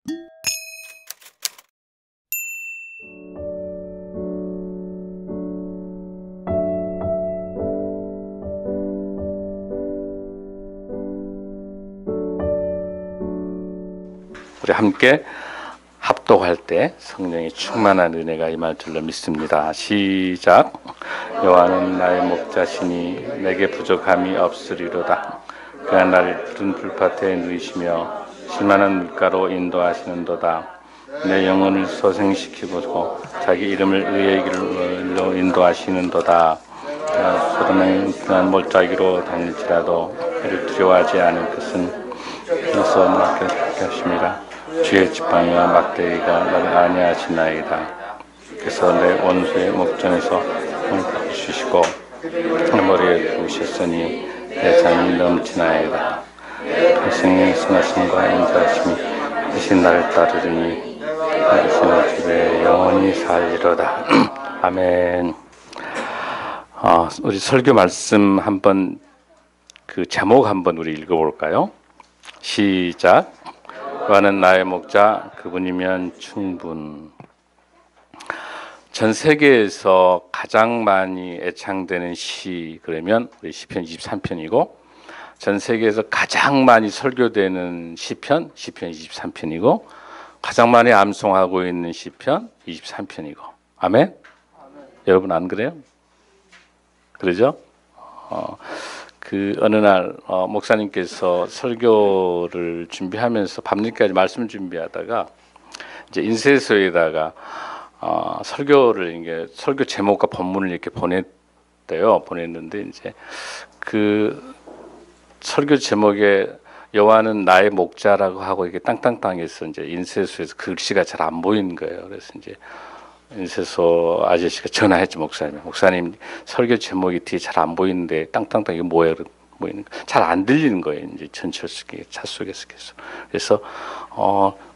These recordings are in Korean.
우리 함께 합독할 때 성령의 충만한 은혜가 임할 줄로 믿습니다. 시작. 여호와는 나의 목자시니 내게 부족함이 없으리로다. 그가 나를 푸른 풀밭에 누이시며 실만한 물가로 인도하시는도다. 내 영혼을 소생시키고 자기 이름을 의의 길로 인도하시는도다. 소돔의 든든한 몰짜기로 다닐지라도 그를 두려워하지 않을 것은 그래서 맡게 하심이라. 주의 지팡이와 막대기가 나를 안위하시나이다. 그래서 내 원수의 목전에서 손을 닦으시고 내 머리에 두으셨으니 내 잠이 넘치나이다. 평생의 선하심과 인자하심이 대신 나를 따르리니 당신의 집에 영원히 살리로다. 아멘. 우리 설교 말씀 한번 그 제목 한번 우리 읽어볼까요? 시작. 여호와는 나의 목자 그분이면 충분. 전 세계에서 가장 많이 애창되는 시 그러면 우리 시편 23편이고 전 세계에서 가장 많이 설교되는 시편 23편이고 가장 많이 암송하고 있는 시편 23편이고 아멘? 여러분 안 그래요? 그러죠? 어느 날 목사님께서 설교를 준비하면서 밤늦게까지 말씀 준비하다가 이제 인쇄소에다가 설교를 이게 설교 제목과 본문을 이렇게 보냈는데 이제 그 설교 제목에 여호와는 나의 목자라고 하고 이게 땅땅땅해서 이제 인쇄소에서 글씨가 잘 안 보이는 거예요. 그래서 이제 인쇄소 아저씨가 전화했죠. 목사님 설교 제목이 뒤에 잘 안 보이는데 땅땅땅 이게 뭐예요? 잘 안 들리는 거예요. 이제 전철석에 차 속에서 계속. 그래서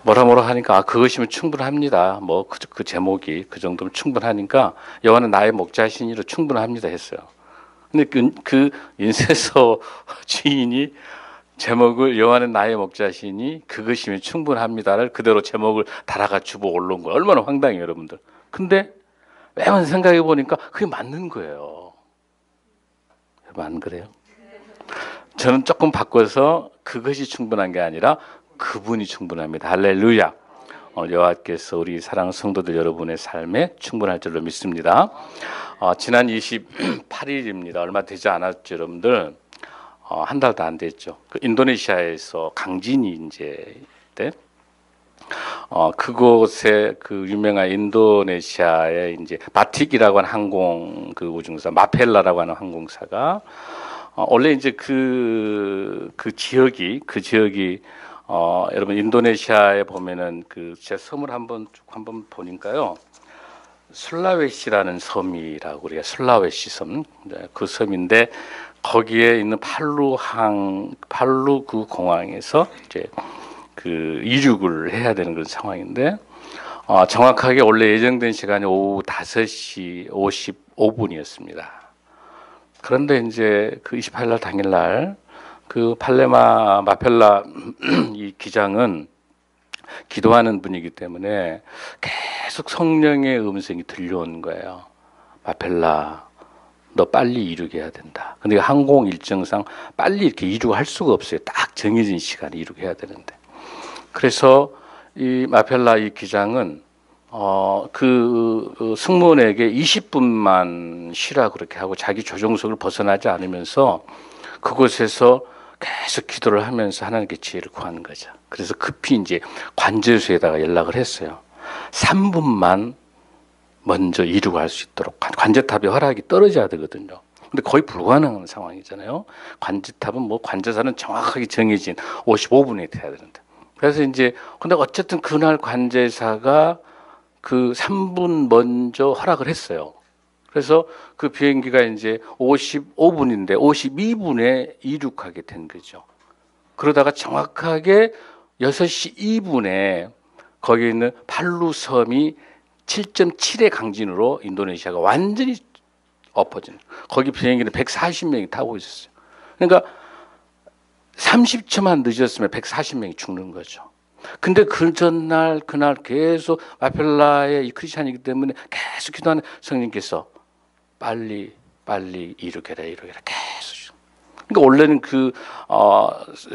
뭐라 하니까 그것이면 충분합니다. 뭐 그 제목이 그 정도면 충분하니까 여호와는 나의 목자시니로 충분합니다 했어요. 근데 그 인쇄소 주인이 제목을 여호와는 나의 목자시니 그것이면 충분합니다를 그대로 제목을 달아가 주고 올라온 거예요. 얼마나 황당해요, 여러분들. 근데 매번 생각해 보니까 그게 맞는 거예요. 여러분 안 그래요? 저는 조금 바꿔서 그것이 충분한 게 아니라 그분이 충분합니다. 할렐루야. 여호와께서 우리 사랑하는 성도들 여러분의 삶에 충분할 줄로 믿습니다. 지난 28일입니다. 얼마 되지 않았죠, 여러분들. 한 달도 안 됐죠. 그 인도네시아에서 강진이 이제 때 그곳에 그 유명한 인도네시아의 이제 바틱이라고 하는 항공 그 우주공사 마펠라라고 하는 항공사가 원래 이제 그 지역이 여러분 인도네시아에 보면은 그 제 섬을 한번 보니까요. 술라웨시라는 섬이라고 우리가 술라웨시 섬 그 섬인데 거기에 있는 팔루 그 공항에서 이제 그 이륙을 해야 되는 그런 상황인데 정확하게 원래 예정된 시간이 오후 5시 55분이었습니다. 그런데 이제 그 28일 날 당일날 그 마펠라 이 기장은 기도하는 분이기 때문에 계속 성령의 음성이 들려오는 거예요. 마펠라, 너 빨리 이륙해야 된다. 근데 항공 일정상 빨리 이렇게 이륙할 수가 없어요. 딱 정해진 시간에 이륙해야 되는데. 그래서 이 마펠라 이 기장은 그 승무원에게 20분만 쉬라 그렇게 하고 자기 조종석을 벗어나지 않으면서 그곳에서 계속 기도를 하면서 하나님께 지혜를 구하는 거죠. 그래서 급히 이제 관제소에다가 연락을 했어요. 3분만 먼저 이륙할 수 있도록 관제탑의 허락이 떨어져야 되거든요. 근데 거의 불가능한 상황이잖아요. 관제탑은 뭐 관제사는 정확하게 정해진 55분에 돼야 되는데. 그래서 이제 근데 어쨌든 그날 관제사가 그 3분 먼저 허락을 했어요. 그래서 그 비행기가 이제 55분인데 52분에 이륙하게 된 거죠. 그러다가 정확하게 6시 2분에 거기 있는 팔루 섬이 7.7의 강진으로 인도네시아가 완전히 엎어진. 거기 비행기는 140명이 타고 있었어요. 그러니까 30초만 늦었으면 140명이 죽는 거죠. 근데 그 전날 그날 계속 마펠라의 이 크리스찬이기 때문에 계속 기도하는 성령님께서 빨리 이루게라 계속. 그러니까 원래는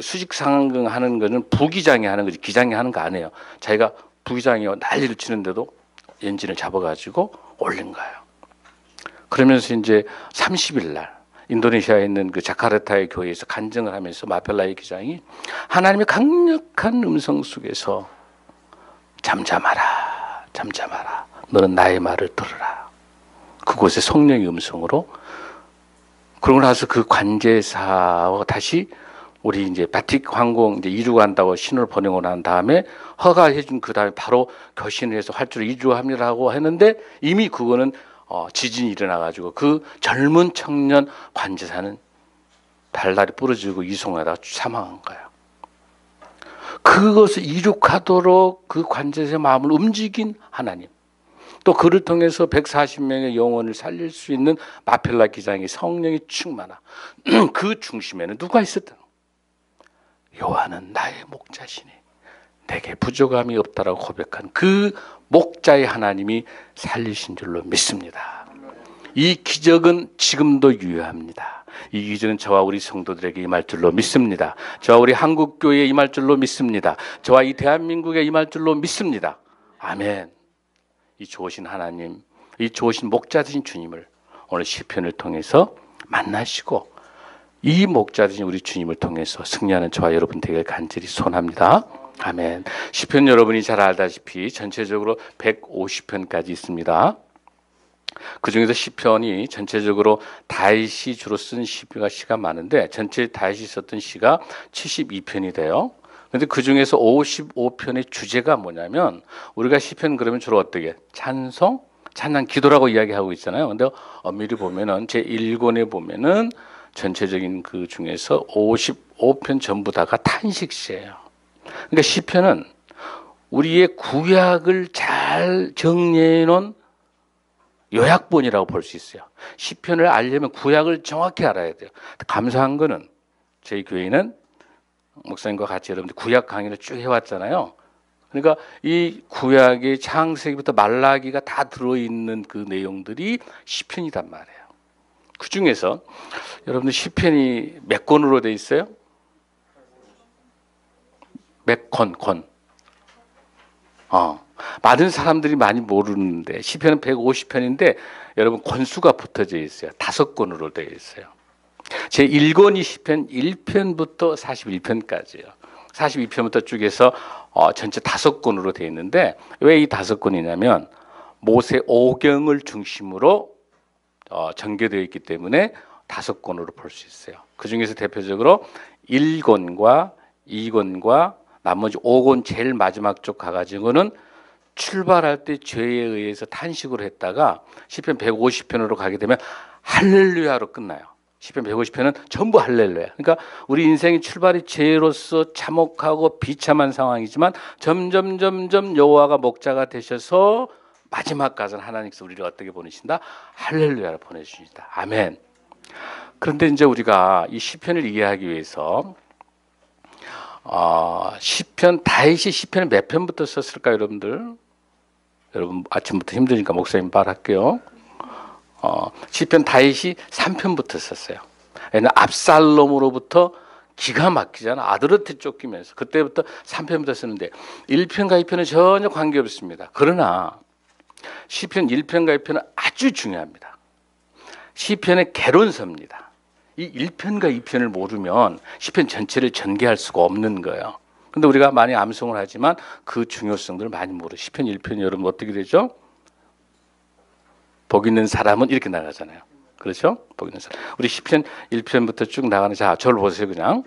수직 상황극 하는 거는 부기장이 하는 거지 기장이 하는 거 아니에요. 자기가 부기장이 난리를 치는데도 엔진을 잡아가지고 올린 거예요. 그러면서 이제 30일 날 인도네시아에 있는 그 자카르타의 교회에서 간증을 하면서 마펠라의 기장이 하나님의 강력한 음성 속에서 잠잠하라. 너는 나의 말을 들으라. 그곳에 성령의 음성으로 그러고 나서 그 관제사와 다시 우리 이제 바틱 항공 이제 이주한다고 신호를 보내고 난 다음에 허가해준 그 다음에 바로 결신을 해서 활주로 이주합니다라고 했는데 이미 그거는 지진이 일어나가지고 그 젊은 청년 관제사는 발다리 부러지고 이송하다가 사망한 거예요. 그것을 이룩하도록 그 관제사의 마음을 움직인 하나님. 또 그를 통해서 140명의 영혼을 살릴 수 있는 마펠라 기장이 성령이 충만하. 그 중심에는 누가 있었다? 여호와는 나의 목자시니 내게 부족함이 없다라고 고백한 그 목자의 하나님이 살리신 줄로 믿습니다. 이 기적은 지금도 유효합니다. 이 기적은 저와 우리 성도들에게 임할 줄로 믿습니다. 저와 우리 한국교회에 임할 줄로 믿습니다. 저와 이 대한민국에 임할 줄로 믿습니다. 아멘. 이 좋으신 하나님, 이 좋으신 목자 되신 주님을 오늘 시편을 통해서 만나시고 이 목자 되신 우리 주님을 통해서 승리하는 저와 여러분 되길 간절히 소원합니다. 아멘. 시편 여러분이 잘 알다시피 전체적으로 150편까지 있습니다. 그 중에서 시편이 전체적으로 다윗이 주로 쓴 시가 많은데 전체 다윗이 썼던 시가 72편이 돼요. 그런데 그 중에서 55편의 주제가 뭐냐면 우리가 시편 그러면 주로 어떻게 찬송, 찬양, 기도라고 이야기하고 있잖아요. 근데 엄밀히 보면은 제 1권에 보면은 전체적인 그 중에서 55편 전부 다가 탄식시예요. 그러니까 시편은 우리의 구약을 잘 정리해 놓은 요약본이라고 볼 수 있어요. 시편을 알려면 구약을 정확히 알아야 돼요. 감사한 거는 저희 교회는 목사님과 같이 여러분들 구약 강의를 쭉 해왔잖아요. 그러니까 이 구약의 창세기부터 말라기가 다 들어있는 그 내용들이 시편이란 말이에요. 그 중에서 여러분들 시편이 몇 권으로 돼 있어요? 몇 권? 많은 사람들이 많이 모르는데 시편은 150편인데 여러분 권수가 붙어져 있어요. 5권으로 되어 있어요. 제 1권이 시편 1편부터 41편까지예요. 42편부터 쭉해서 전체 5권으로 되어 있는데 왜 이 5권이냐면 모세 오경을 중심으로 전개되어 있기 때문에 5권으로 볼 수 있어요. 그 중에서 대표적으로 1권과 2권과 나머지 5권 제일 마지막 쪽 가가지고는 출발할 때 죄에 의해서 탄식을 했다가 시편 150편으로 가게 되면 할렐루야로 끝나요. 시편 150편은 전부 할렐루야. 그러니까 우리 인생의 출발이 죄로서 참혹하고 비참한 상황이지만 점점 여호와가 목자가 되셔서 마지막까지는 하나님께서 우리를 어떻게 보내신다? 할렐루야를 보내주신다. 아멘. 그런데 이제 우리가 이 시편을 이해하기 위해서 시편 다윗이 시편을 몇 편부터 썼을까요, 여러분들? 여러분 아침부터 힘드니까 목사님 말할게요. 시편 다윗이 3편부터 썼어요. 얘는 압살롬으로부터 기가 막히잖아. 아들한테 쫓기면서 그때부터 3편부터 쓰는데 1편과 2편은 전혀 관계없습니다. 그러나 시편 1편과 2편은 아주 중요합니다. 시편의 개론서입니다. 이 1편과 2편을 모르면 시편 전체를 전개할 수가 없는 거예요. 근데 우리가 많이 암송을 하지만 그 중요성들을 많이 모르죠. 시편 1편이 여러분 어떻게 되죠? 복 있는 사람은 이렇게 나가잖아요. 그렇죠? 복 있는 사람. 우리 시편 1편부터 쭉 나가는 자, 저를 보세요 그냥.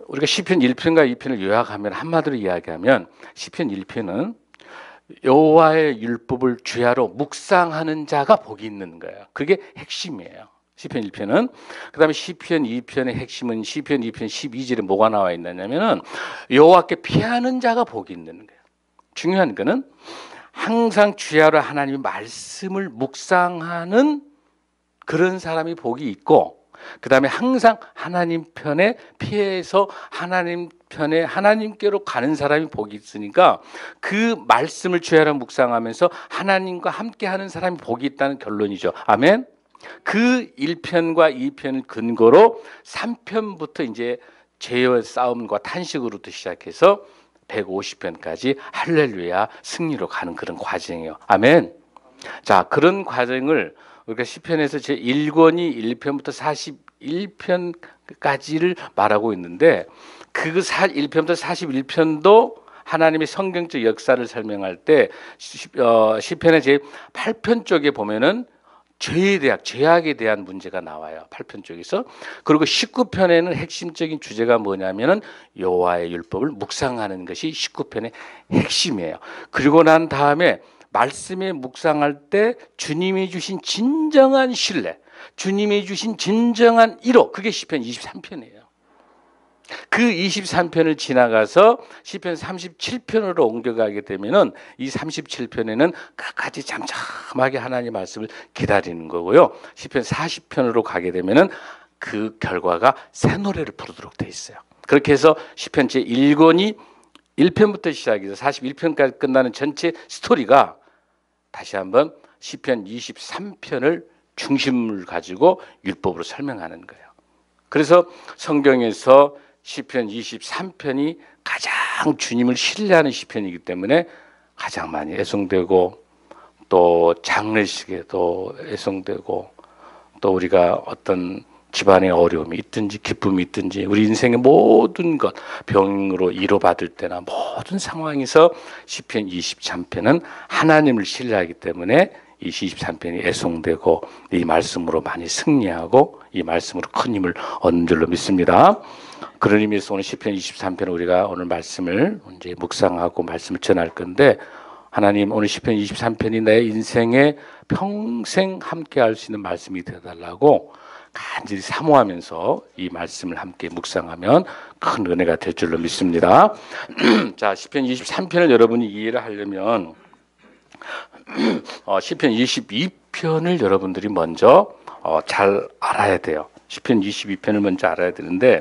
우리가 시편 1편과 2편을 요약하면 한마디로 이야기하면 시편 1편은 여호와의 율법을 주야로 묵상하는 자가 복이 있는 거예요. 그게 핵심이에요. 시편 1편은. 그다음에 시편 2편의 핵심은 시편 2편 12절에 뭐가 나와 있느냐면은 여호와께 피하는 자가 복이 있는 거예요. 중요한 거는 항상 주야로 하나님의 말씀을 묵상하는 그런 사람이 복이 있고 그다음에 항상 하나님 편에 피해서 하나님 편에 하나님께로 가는 사람이 복이 있으니까 그 말씀을 주야랑 묵상하면서 하나님과 함께하는 사람이 복이 있다는 결론이죠. 아멘. 그 1편과 2편을 근거로 3편부터 이제 죄의 싸움과 탄식으로부터 시작해서 150편까지 할렐루야 승리로 가는 그런 과정이에요. 아멘. 자, 그런 과정을 우리가 시편에서 제 1권이 1편부터 41편까지를 말하고 있는데 그 1편부터 41편도 하나님의 성경적 역사를 설명할 때 시편의 제 8편 쪽에 보면은 죄악에 대한 문제가 나와요. 8편 쪽에서. 그리고 19편에는 핵심적인 주제가 뭐냐면은 여호와의 율법을 묵상하는 것이 19편의 핵심이에요. 그리고 난 다음에 말씀에 묵상할 때 주님이 주신 진정한 신뢰, 주님이 주신 진정한 위로, 그게 시편 23편이에요. 그 23편을 지나가서 시편 37편으로 옮겨가게 되면은 이 37편에는 끝까지 잠잠하게 하나님 말씀을 기다리는 거고요. 시편 40편으로 가게 되면은 그 결과가 새 노래를 부르도록 돼 있어요. 그렇게 해서 시편 제 1권이 1편부터 시작해서 41편까지 끝나는 전체 스토리가 다시 한번 시편 23편을 중심을 가지고 율법으로 설명하는 거예요. 그래서 성경에서 시편 23편이 가장 주님을 신뢰하는 시편이기 때문에 가장 많이 애송되고 또 장례식에도 애송되고 또 우리가 어떤 집안의 어려움이 있든지 기쁨이 있든지 우리 인생의 모든 것 병으로 위로받을 때나 모든 상황에서 시편 23편은 하나님을 신뢰하기 때문에 이 23편이 애송되고 이 말씀으로 많이 승리하고 이 말씀으로 큰 힘을 얻는 줄로 믿습니다. 그런 의미에서 오늘 시편 23편 우리가 오늘 말씀을 이제 묵상하고 말씀을 전할 건데 하나님 오늘 시편 23편이 내 인생에 평생 함께 할 수 있는 말씀이 되어달라고 간절히 사모하면서 이 말씀을 함께 묵상하면 큰 은혜가 될 줄로 믿습니다. 자, 시편 23편을 여러분이 이해를 하려면 시편 22편을 여러분들이 먼저 잘 알아야 돼요. 시편 22편을 먼저 알아야 되는데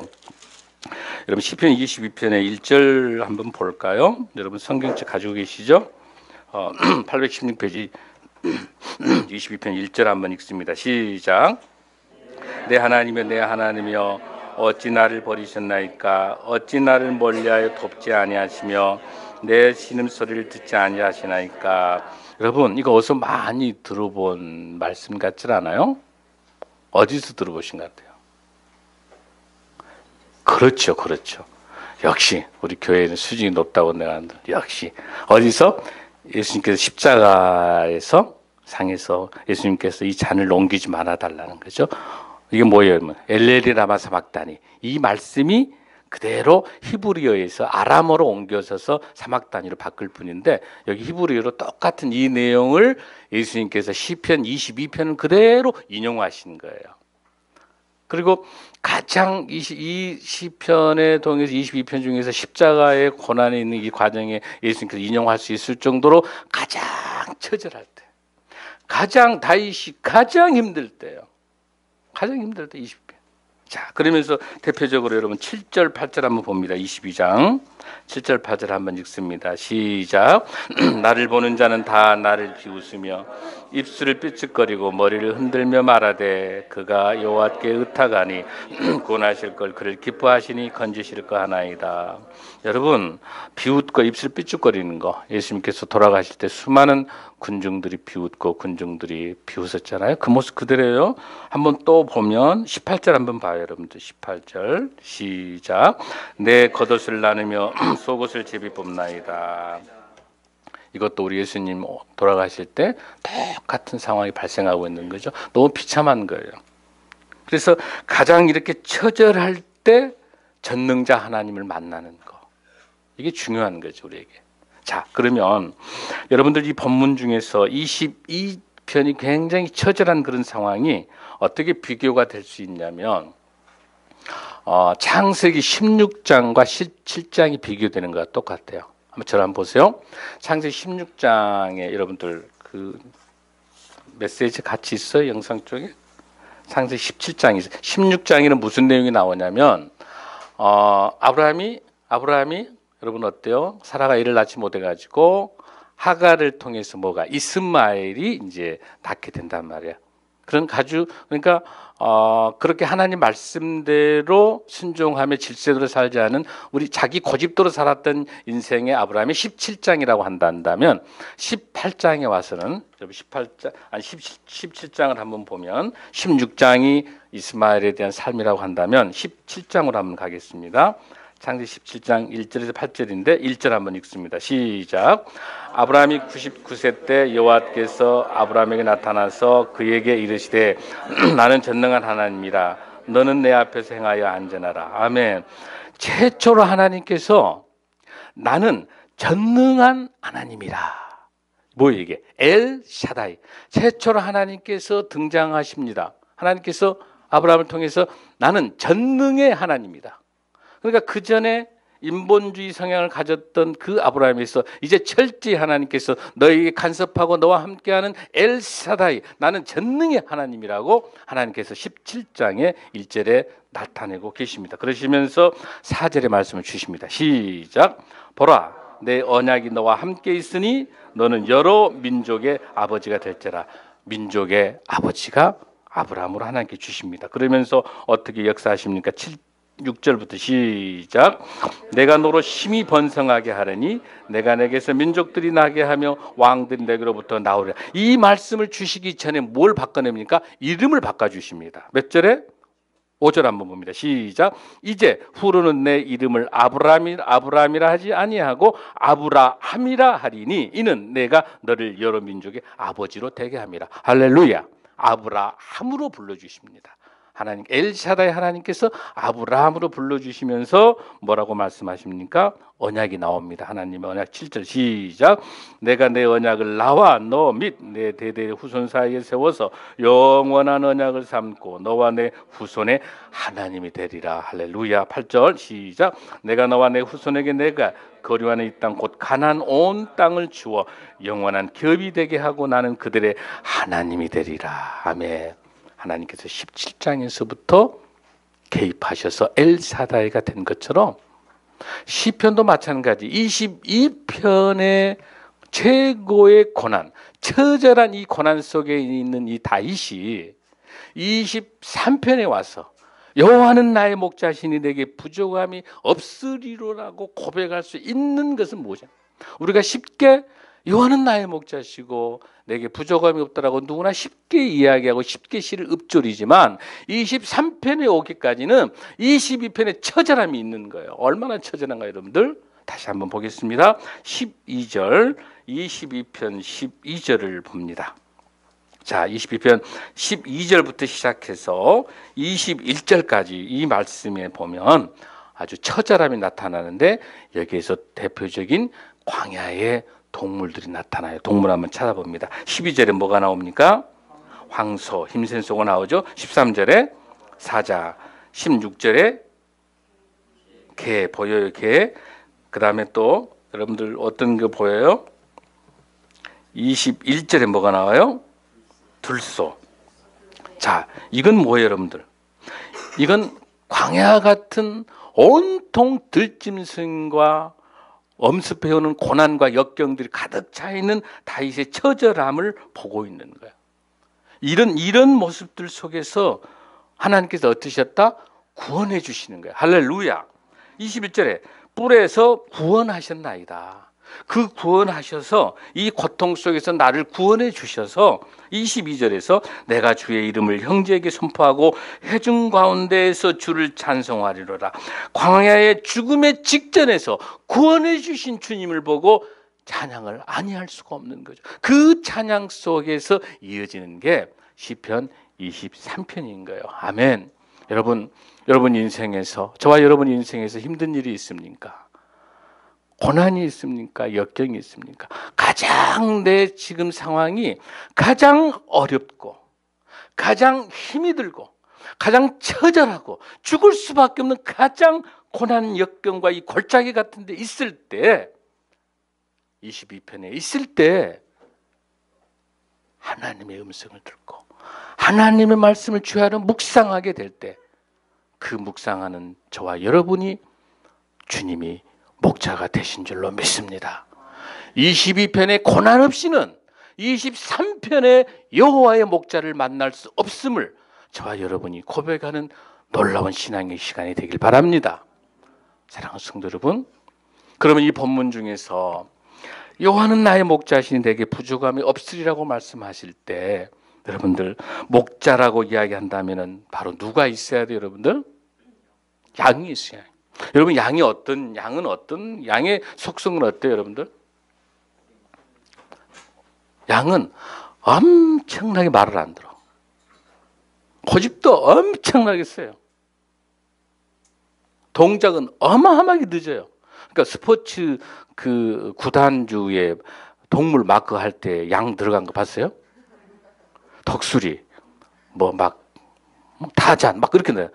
여러분 시편 22편의 1절 한번 볼까요? 여러분 성경책 가지고 계시죠? 816페이지 22편 1절 한번 읽습니다. 시작. 내 하나님이여 내 하나님이여 어찌 나를 버리셨나이까 어찌 나를 멀리하여 돕지 아니하시며 내 신음소리를 듣지 아니하시나이까. 여러분 이거 어디서 많이 들어본 말씀 같지 않아요? 어디서 들어보신 것 같아요? 그렇죠, 그렇죠. 역시 우리 교회는 수준이 높다고 내가 역시 어디서 예수님께서 십자가에서 상에서 예수님께서 이 잔을 옮기지 말아 달라는 거죠. 이게 뭐예요? 엘레리 라마 사막다니. 이 말씀이 그대로 히브리어에서 아람어로 옮겨져서 사막다니로 바꿀 뿐인데 여기 히브리어로 똑같은 이 내용을 예수님께서 시편 22편은 그대로 인용하신 거예요. 그리고 가장 이 시편에 통해서 22편 중에서 십자가의 고난에 있는 이 과정에 예수님께서 인용할 수 있을 정도로 가장 처절할 때, 가장 다윗이 가장 힘들 때요. 가장 힘들 때 20편. 자, 그러면서 대표적으로 여러분 7절, 8절 한번 봅니다. 22장 7절, 8절 한번 읽습니다. 시작. 나를 보는 자는 다 나를 비웃으며 입술을 삐죽거리고 머리를 흔들며 말하되 그가 여호와께 의탁하니 구원하실 걸 그를 기뻐하시니 건지실 거 하나이다. 여러분 비웃고 입술 삐죽거리는 거 예수님께서 돌아가실 때 수많은 군중들이 비웃고 군중들이 비웃었잖아요. 그 모습 그대로예요. 한번 또 보면 18절 한번 봐요. 여러분들 18절 시작. 내 겉옷을 나누며 속옷을 제비 뽑나이다. 이것도 우리 예수님 돌아가실 때 똑같은 상황이 발생하고 있는 거죠. 너무 비참한 거예요. 그래서 가장 이렇게 처절할 때 전능자 하나님을 만나는 거. 이게 중요한 거죠, 우리에게. 자, 그러면 여러분들 이 본문 중에서 22편이 굉장히 처절한 그런 상황이 어떻게 비교가 될 수 있냐면 창세기 16장과 17장이 비교되는 것과 똑같아요. 한번 저를 한번 보세요. 창세기 16장에 여러분들 그 메시지 같이 있어요? 영상 쪽에? 창세기 17장이 있어요. 16장에는 무슨 내용이 나오냐면 아브라함이 아브라함이 여러분 어때요? 사라가 이를 낳지 못해가지고 하갈을 통해서 뭐가 이스마엘이 이제 낳게 된단 말이야. 그러니까 그렇게 하나님 말씀대로 순종하며 질서대로 살지 않은 우리 자기 고집대로 살았던 인생의 아브라함이 17장이라고 한다면 18장에 와서는 17장을 한번 보면 16장이 이스마엘에 대한 삶이라고 한다면 17장으로 한번 가겠습니다. 창세기 17장 1절에서 8절인데 1절 한번 읽습니다. 시작. 아브라함이 99세 때 여호와께서 아브라함에게 나타나서 그에게 이르시되 나는 전능한 하나님이라 너는 내 앞에서 행하여 안전하라. 아멘. 최초로 하나님께서 나는 전능한 하나님이라. 뭐예요 이게? 엘 샤다이. 최초로 하나님께서 등장하십니다. 하나님께서 아브라함을 통해서 나는 전능의 하나님이다. 그러니까 그 전에 인본주의 성향을 가졌던 그 아브라함에서 이제 철저히 하나님께서 너에게 간섭하고 너와 함께하는 엘사다이 나는 전능의 하나님이라고 하나님께서 17장의 1절에 나타내고 계십니다. 그러시면서 4절의 말씀을 주십니다. 시작. 보라 내 언약이 너와 함께 있으니 너는 여러 민족의 아버지가 될지라. 민족의 아버지가 아브라함으로 하나님께 주십니다. 그러면서 어떻게 역사하십니까? 6절부터 시작. 내가 너로 심히 번성하게 하려니 내가 내게서 민족들이 나게 하며 왕들이 내게로부터 나오리라. 이 말씀을 주시기 전에 뭘 바꿔냅니까? 이름을 바꿔주십니다. 몇 절에? 5절 한번 봅니다. 시작. 이제 후로는 내 이름을 아브라함이라 하지 아니하고 아브라함이라 하리니 이는 내가 너를 여러 민족의 아버지로 되게 함이라. 할렐루야. 아브라함으로 불러주십니다. 하나님 엘샤다이 하나님께서 아브라함으로 불러주시면서 뭐라고 말씀하십니까? 언약이 나옵니다. 하나님의 언약 7절 시작. 내가 내 언약을 나와 너 및 내 대대의 후손 사이에 세워서 영원한 언약을 삼고 너와 내 후손의 하나님이 되리라. 할렐루야. 8절 시작. 내가 너와 내 후손에게 내가 거류하는 이 땅 곧 가나안 온 땅을 주어 영원한 기업이 되게 하고 나는 그들의 하나님이 되리라. 아멘. 하나님께서 17장에서부터 개입하셔서 엘사다이가 된 것처럼 시편도 마찬가지 22편의 최고의 고난, 처절한 이 고난 속에 있는 이 다윗이 23편에 와서 여호와는 나의 목자시니 내게 부족함이 없으리로라고 고백할 수 있는 것은 무엇이냐? 우리가 쉽게 여호와는 나의 목자시고 내게 부족함이 없다라고 누구나 쉽게 이야기하고 쉽게 시를 읊조리지만 23편에 오기까지는 22편에 처절함이 있는 거예요. 얼마나 처절한가 여러분들? 다시 한번 보겠습니다. 12절, 22편 12절을 봅니다. 자, 22편 12절부터 시작해서 21절까지 이 말씀에 보면 아주 처절함이 나타나는데 여기에서 대표적인 광야의 동물들이 나타나요. 동물 한번 찾아봅니다. 12절에 뭐가 나옵니까? 황소, 힘센 소가 나오죠. 13절에 사자, 16절에 개 보여요. 개. 그 다음에 또 여러분들 어떤 거 보여요? 21절에 뭐가 나와요? 들소. 자, 이건 뭐예요 여러분들? 이건 광야 같은 온통 들짐승과 엄습해오는 고난과 역경들이 가득 차 있는 다윗의 처절함을 보고 있는 거예요. 이런 모습들 속에서 하나님께서 어떠셨다? 구원해 주시는 거예요. 할렐루야. 21절에 뿔에서 구원하셨나이다. 그 구원하셔서 이 고통 속에서 나를 구원해 주셔서 22절에서 내가 주의 이름을 형제에게 선포하고 회중 가운데에서 주를 찬송하리로라. 광야의 죽음의 직전에서 구원해 주신 주님을 보고 찬양을 아니할 수가 없는 거죠. 그 찬양 속에서 이어지는 게 시편 23편인 거예요. 아멘. 여러분 인생에서 저와 여러분 인생에서 힘든 일이 있습니까? 고난이 있습니까? 역경이 있습니까? 가장 내 지금 상황이 가장 어렵고 가장 힘이 들고 가장 처절하고 죽을 수밖에 없는 가장 고난 역경과 이 골짜기 같은 데 있을 때 22편에 있을 때 하나님의 음성을 듣고 하나님의 말씀을 주야로 묵상하게 될 때 그 묵상하는 저와 여러분이 주님이 목자가 되신 줄로 믿습니다. 22편의 고난 없이는 23편의 여호와의 목자를 만날 수 없음을 저와 여러분이 고백하는 놀라운 신앙의 시간이 되길 바랍니다. 사랑하는 성도 여러분, 그러면 이 본문 중에서 여호와는 나의 목자시니 내게 부족함이 없으리라고 말씀하실 때 여러분들 목자라고 이야기한다면 바로 누가 있어야 돼요, 여러분들? 양이 있어요. 여러분 양은 어떤 양의 속성은 어때요, 여러분들? 양은 엄청나게 말을 안 들어. 고집도 엄청나게 세요. 동작은 어마어마하게 늦어요. 그러니까 스포츠 그 구단주에 동물 마크 할 때 양 들어간 거 봤어요? 덕수리, 타잔, 그렇게 나요.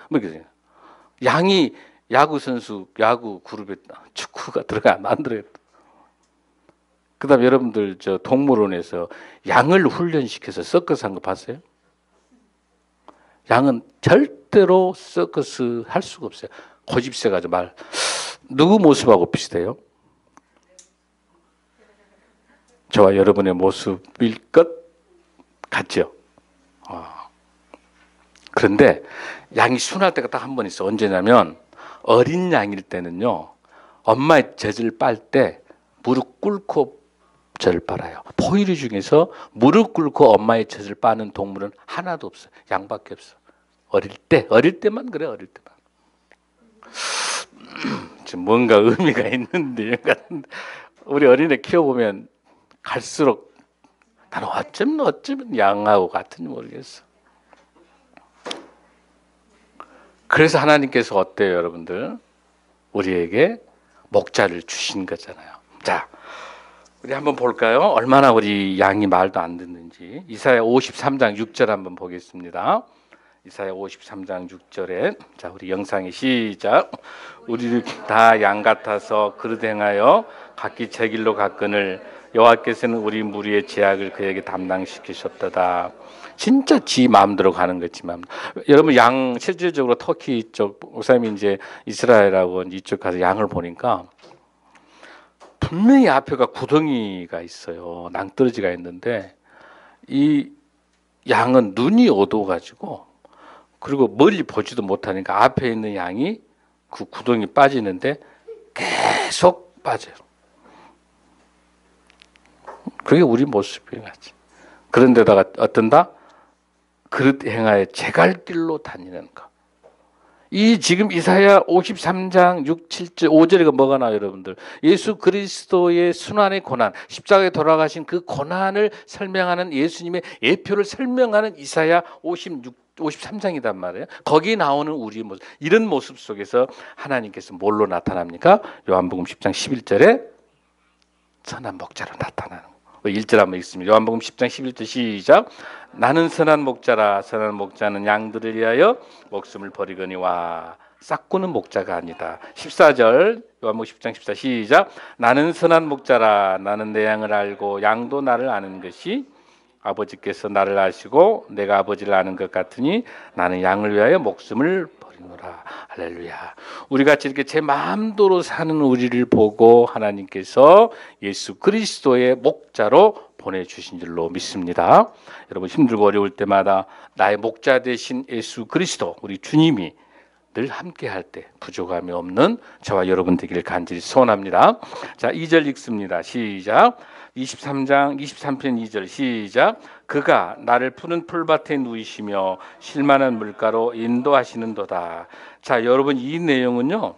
양이 야구 선수, 야구 그룹에 축구가 들어가면 안 들어요. 그 다음에 여러분들 저 동물원에서 양을 훈련시켜서 서커스 한 거 봤어요? 양은 절대로 서커스 할 수가 없어요. 고집 세가지고 누구 모습하고 비슷해요? 저와 여러분의 모습일 것 같죠? 그런데 양이 순할 때가 딱 한 번 있어. 언제냐면 어린 양일 때는요, 엄마의 젖을 빨 때 무릎 꿇고 젖을 빨아요. 포유류 중에서 무릎 꿇고 엄마의 젖을 빠는 동물은 하나도 없어요. 양밖에 없어. 어릴 때만 그래, 어릴 때만. 좀 뭔가 의미가 있는데, 우리 어린애 키워보면 갈수록 나는 어쩌면 양하고 같은지 모르겠어. 그래서 하나님께서 어때요, 여러분들? 우리에게 목자를 주신 거잖아요. 자, 우리 한번 볼까요? 얼마나 우리 양이 말도 안 듣는지. 이사야 53장 6절 한번 보겠습니다. 이사야 53장 6절에 자, 우리 영상의 시작. 우리를 다 양 같아서 그릇 행하여 각기 제 길로 갔거늘 여호와께서는 우리 무리의 죄악을 그에게 담당시키셨도다. 진짜 지 마음대로 가는 거지만 여러분 양 실질적으로 터키 쪽 목사님이 이제 이스라엘하고 이쪽 가서 양을 보니까 분명히 앞에가 구덩이가 있어요. 낭떠러지가 있는데 이 양은 눈이 어두워가지고 그리고 멀리 보지도 못하니까 앞에 있는 양이 그 구덩이 빠지는데 계속 빠져요. 그게 우리 모습이 같지. 그런데다가 어떤다? 그릇 행하여 제 갈 길로 다니는 것. 이 지금 이사야 53장 6, 7절, 5절에 뭐가 나와요, 여러분들? 예수 그리스도의 순환의 고난, 십자가에 돌아가신 그 고난을 설명하는 예수님의 예표를 설명하는 이사야 53장이단 말이에요. 거기 나오는 우리 모습, 이런 모습 속에서 하나님께서 뭘로 나타납니까? 요한복음 10장 11절에 선한 목자로 나타나는 거예요. 1절 한번 읽습니다. 요한복음 10장 11절 시작. 나는 선한 목자라. 선한 목자는 양들을 위하여 목숨을 버리거니와. 싹구는 목자가 아니다. 14절 요한복음 10장 14 시작. 나는 선한 목자라. 나는 내 양을 알고 양도 나를 아는 것이 아버지께서 나를 아시고 내가 아버지를 아는 것 같으니 나는 양을 위하여 목숨을 버리노라. 할렐루야. 우리같이 이렇게 제 마음대로 사는 우리를 보고 하나님께서 예수 그리스도의 목자로 보내주신 줄로 믿습니다. 여러분 힘들고 어려울 때마다 나의 목자 되신 예수 그리스도 우리 주님이 늘 함께 할 때 부족함이 없는 저와 여러분 되기를 간절히 소원합니다. 자, 2절 읽습니다. 시작. 23편 2절 시작. 그가 나를 푸른 풀밭에 누이시며 실만한 물가로 인도하시는도다. 자, 여러분 이 내용은요.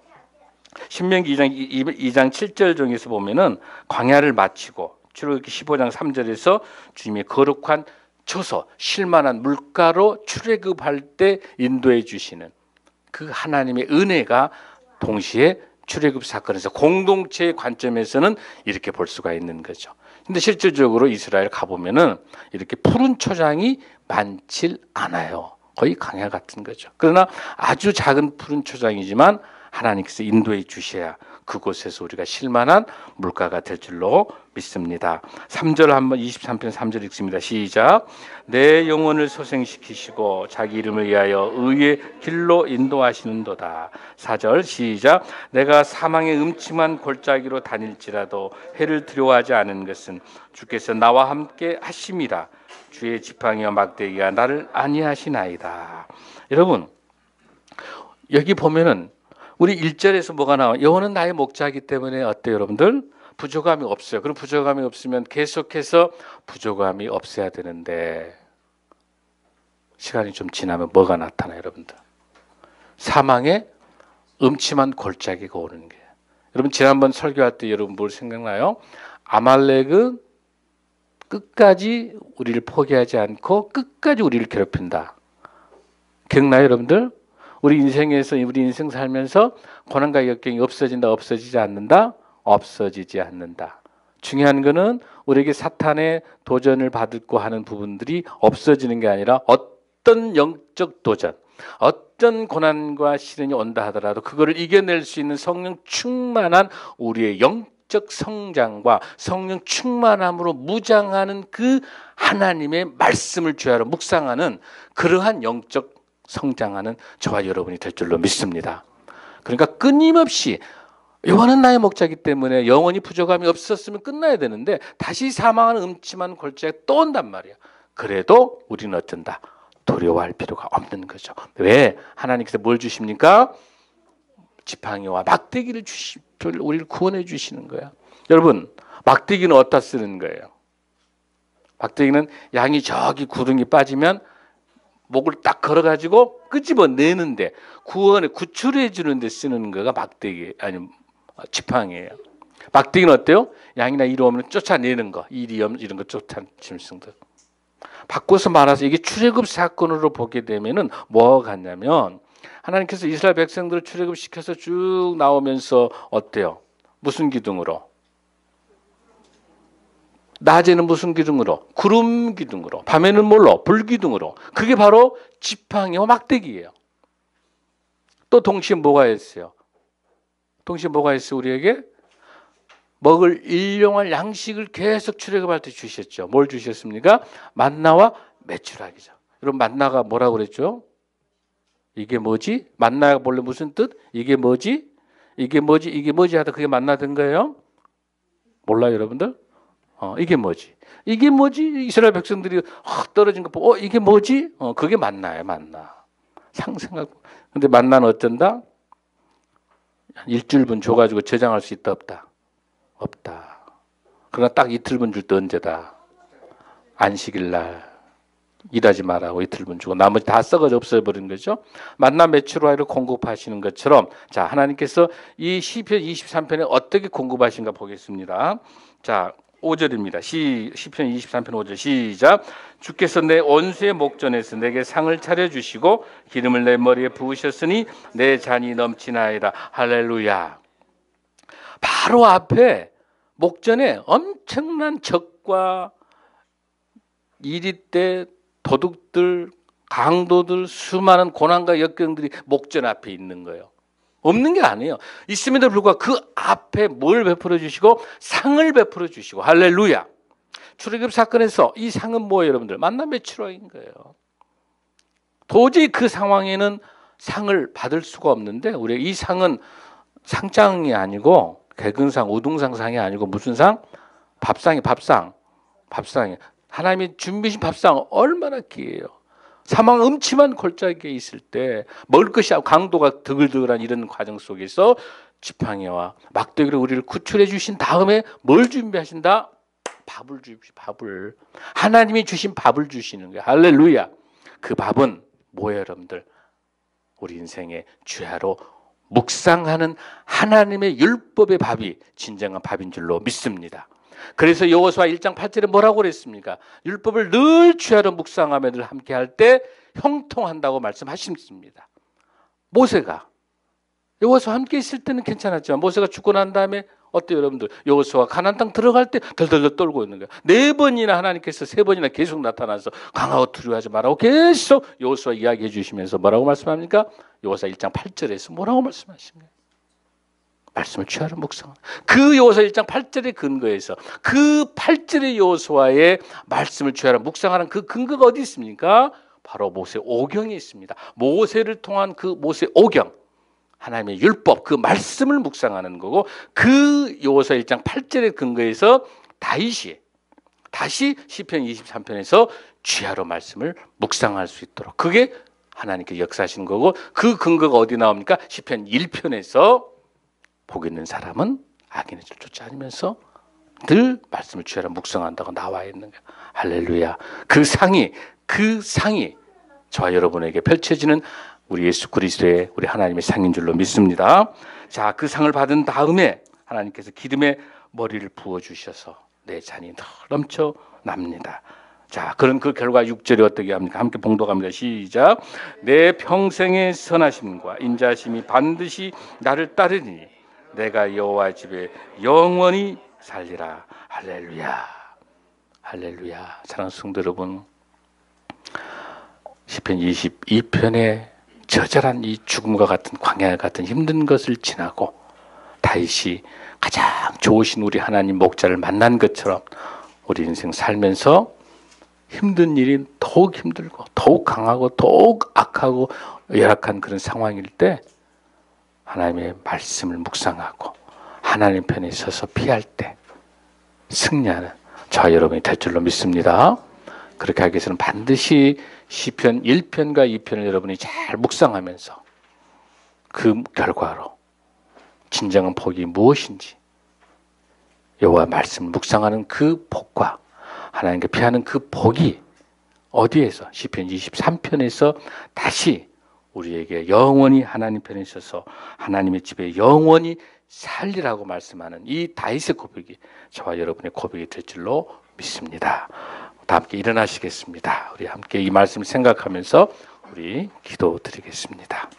신명기 2장 7절 중에서 보면은 광야를 마치고 출애굽기 15장 3절에서 주님의 거룩한 처소 실만한 물가로 출애굽할 때 인도해 주시는 그 하나님의 은혜가 동시에 출애굽 사건에서 공동체의 관점에서는 이렇게 볼 수가 있는 거죠. 근데 실질적으로 이스라엘 가보면은 이렇게 푸른 초장이 많질 않아요. 거의 강야 같은 거죠. 그러나 아주 작은 푸른 초장이지만 하나님께서 인도해 주셔야 그곳에서 우리가 실만한 물가가 될 줄로 믿습니다. 3절 한번 23편 3절 읽습니다. 시작. 내 영혼을 소생시키시고 자기 이름을 위하여 의의 길로 인도하시는도다. 4절 시작. 내가 사망의 음침한 골짜기로 다닐지라도 해를 두려워하지 않은 것은 주께서 나와 함께 하심이라. 주의 지팡이와 막대기가 나를 안위하시나이다. 여러분, 여기 보면은 우리 1절에서 뭐가 나와요? 여호와는 나의 목자이기 때문에 어때요, 여러분들? 부족함이 없어요. 그럼 부족함이 없으면 계속해서 부족함이 없어야 되는데 시간이 좀 지나면 뭐가 나타나요, 여러분들? 사망의 음침한 골짜기가 오는 게. 여러분 지난번 설교할 때 여러분 뭘 생각나요? 아말렉은 끝까지 우리를 포기하지 않고 끝까지 우리를 괴롭힌다. 기억나요, 여러분들? 우리 인생에서 우리 인생 살면서 고난과 역경이 없어진다, 없어지지 않는다, 없어지지 않는다. 중요한 거는 우리에게 사탄의 도전을 받고 하는 부분들이 없어지는 게 아니라 어떤 영적 도전, 어떤 고난과 시련이 온다 하더라도 그거를 이겨낼 수 있는 성령 충만한 우리의 영적 성장과 성령 충만함으로 무장하는 그 하나님의 말씀을 주야로 묵상하는 그러한 영적 성장하는 저와 여러분이 될 줄로 믿습니다. 그러니까 끊임없이 여호와는 나의 목자이기 때문에 영원히 부족함이 없었으면 끝나야 되는데 다시 사망하는 음침한 골짜기가 또 온단 말이야. 그래도 우리는 어쩐다? 두려워할 필요가 없는 거죠. 왜? 하나님께서 뭘 주십니까? 지팡이와 막대기를 우리를 구원해 주시는 거야. 여러분, 막대기는 어디다 쓰는 거예요? 막대기는 양이 저기 구덩이 빠지면 목을 딱 걸어가지고 끄집어내는데 구출해 주는데 쓰는 거가 막대기 아니 지팡이에요. 막대기는 어때요? 양이나 이리 오면 쫓아내는 거, 이런 거 쫓아내는 거. 바꿔서 말해서 이게 출애굽 사건으로 보게 되면은 뭐가 같냐면 하나님께서 이스라엘 백성들을 출애굽시켜서 쭉 나오면서 어때요? 무슨 기둥으로? 낮에는 무슨 기둥으로? 구름 기둥으로. 밤에는 뭘로? 불 기둥으로. 그게 바로 지팡이와 막대기예요. 또 동시에 뭐가 있어요? 동시에 뭐가 있어요? 우리에게 먹을 일용할 양식을 계속 출애굽할 때 주셨죠. 뭘 주셨습니까? 만나와 메추라기죠. 여러분 만나가 뭐라고 그랬죠? 이게 뭐지? 만나가 본래 무슨 뜻? 이게 뭐지? 이게 뭐지? 이게 뭐지? 하다 그게 만나던 거예요? 몰라요, 여러분들? 이게 뭐지? 이게 뭐지? 이스라엘 백성들이 확 떨어진 거 보고 이게 뭐지? 그게 만나예요, 만나. 상생하고. 근데 만나는 어쩐다? 일주일분 줘가지고 저장할 수 있다, 없다? 없다. 그러나 딱 이틀분 줄 때 언제다? 안식일 날. 일하지 말라고 이틀분 주고 나머지 다 썩어져 없어버린 거죠. 만나 메추라기를 공급하시는 것처럼 자 하나님께서 이 시편 23편에 어떻게 공급하신가 보겠습니다. 자 5절입니다. 시편 23편 5절 시작. 주께서 내 원수의 목전에서 내게 상을 차려주시고 기름을 내 머리에 부으셨으니 내 잔이 넘치나이다. 할렐루야. 바로 앞에 목전에 엄청난 적과 이리때 도둑들, 강도들, 수많은 고난과 역경들이 목전 앞에 있는 거예요. 없는 게 아니에요. 있음에도 불구하고 그 앞에 뭘 베풀어 주시고 상을 베풀어 주시고 할렐루야. 출애굽 사건에서 이 상은 뭐예요, 여러분들? 만나 메추라기인 거예요. 도저히 그 상황에는 상을 받을 수가 없는데 우리 이 상은 상장이 아니고 개근상, 우등상 상이 아니고 무슨 상? 밥상이 밥상이. 하나님이 준비하신 밥상 얼마나 귀해요. 사망 음침한 골짜기에 있을 때 먹을 것이 강도가 드글드글한 이런 과정 속에서 지팡이와 막대기로 우리를 구출해 주신 다음에 뭘 준비하신다? 밥을 주십시오. 밥을. 하나님이 주신 밥을 주시는 거예요. 할렐루야. 그 밥은 뭐예요, 여러분들? 우리 인생의 주야로 묵상하는 하나님의 율법의 밥이 진정한 밥인 줄로 믿습니다. 그래서 여호수아 1장 8절에 뭐라고 그랬습니까? 율법을 늘 주야로 묵상하며 늘 함께 할 때 형통한다고 말씀하셨습니다. 모세가 여호수아와 함께 있을 때는 괜찮았지만 모세가 죽고 난 다음에 어때요, 여러분들? 여호수아가 가나안 땅 들어갈 때 덜덜덜 떨고 있는 거예요. 4번이나 하나님께서 3번이나 계속 나타나서 강하고 두려워하지 말라고 계속 여호수아 이야기해 주시면서 뭐라고 말씀합니까? 여호수아 1장 8절에서 뭐라고 말씀하신 거예요? 말씀을 취하라 묵상. 그 여호수아 1장 8절의 근거에서 그 8절의 여호수아의 말씀을 취하라 묵상하는 그 근거가 어디 있습니까? 바로 모세 오경에 있습니다. 모세를 통한 그 모세 오경, 하나님의 율법, 그 말씀을 묵상하는 거고, 그 여호수아 1장 8절의 근거에서 다시 시편 23편에서 취하로 말씀을 묵상할 수 있도록, 그게 하나님께 역사하신 거고, 그 근거가 어디 나옵니까? 시편 1편에서 복 있는 사람은 악인의 길 쫓지 않으면서 늘 말씀을 취하로 묵상한다고 나와 있는 거예요. 할렐루야. 그 상이 저와 여러분에게 펼쳐지는 우리 예수 그리스도의 우리 하나님의 상인 줄로 믿습니다. 자, 그 상을 받은 다음에 하나님께서 기름의 머리를 부어주셔서 내 잔이 넘쳐납니다. 자, 그런 그 결과 6절이 어떻게 합니까? 함께 봉독합니다. 시작. 내 평생의 선하심과 인자심이 반드시 나를 따르니 내가 여호와 집에 영원히 살리라. 할렐루야. 할렐루야. 사랑하는 성도 여러분, 시편 22편에 저절한 이 죽음과 같은 광야 같은 힘든 것을 지나고 다시 가장 좋으신 우리 하나님 목자를 만난 것처럼 우리 인생 살면서 힘든 일이 더욱 힘들고 더욱 강하고 더욱 악하고 열악한 그런 상황일 때 하나님의 말씀을 묵상하고 하나님 편에 서서 피할 때 승리하는 저와 여러분이 될 줄로 믿습니다. 그렇게 하기 위해서는 반드시 시편 1편과 2편을 여러분이 잘 묵상하면서 그 결과로 진정한 복이 무엇인지, 여호와 말씀을 묵상하는 그 복과 하나님께 피하는 그 복이 어디에서, 시편 23편에서 다시 우리에게 영원히 하나님 편에 있어서 하나님의 집에 영원히 살리라고 말씀하는 이 다윗의 고백이 저와 여러분의 고백이 될 줄로 믿습니다. 다 함께 일어나시겠습니다. 우리 함께 이 말씀을 생각하면서 우리 기도드리겠습니다.